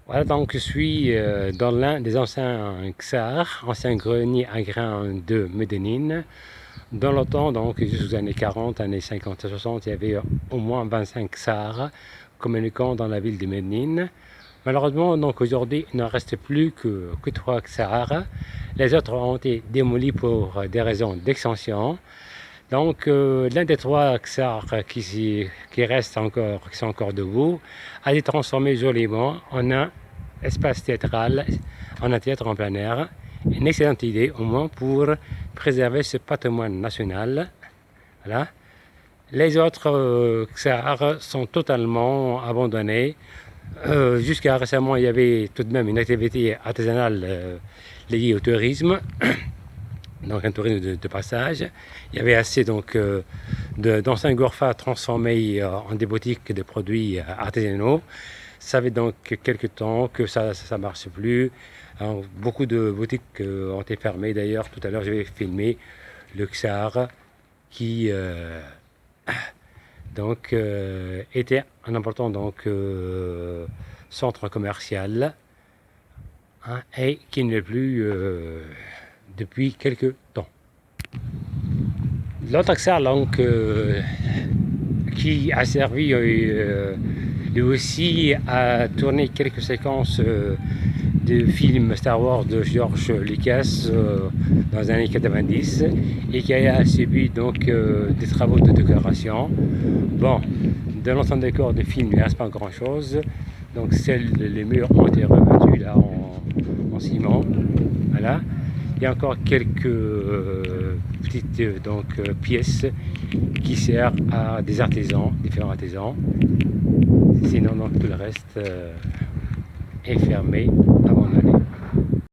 Voilà, donc je suis dans l'un des anciens XAR, anciens greniers à grains de Medellín. Dans le temps, donc jusqu'aux années 40, années 50 et 60, il y avait au moins 25 XAR communiquant dans la ville de Medellín. Malheureusement, donc aujourd'hui, il n'en reste plus que 3 XAR. Les autres ont été démolis pour des raisons d'extension. Donc, l'un des 3 XAR qui restent encore, qui sont encore debout, a été transformé joliment en un espace théâtral, en un théâtre en plein air. Une excellente idée, au moins, pour préserver ce patrimoine national. Voilà. Les autres XAR sont totalement abandonnés. Jusqu'à récemment, il y avait tout de même une activité artisanale liée au tourisme. Donc un tourisme de passage. Il y avait assez donc d'anciens gorfas transformés en des boutiques de produits artisanaux. Ça fait donc quelques temps que ça ne marche plus. Alors, beaucoup de boutiques ont été fermées. D'ailleurs, tout à l'heure, j'avais filmé le Xar qui était un important centre commercial, hein, et qui ne l'est plus depuis quelques temps. L'autre XR donc, qui a servi lui aussi à tourner quelques séquences de films Star Wars de George Lucas dans les années 90 et qui a subi donc des travaux de décoration. Bon, de l'ensemble décor de film, il ne reste pas grand chose. Donc les murs ont été revêtus là en ciment. Voilà. Il y a encore quelques petites pièces qui servent à des artisans, différents artisans. Sinon, donc, tout le reste est fermé.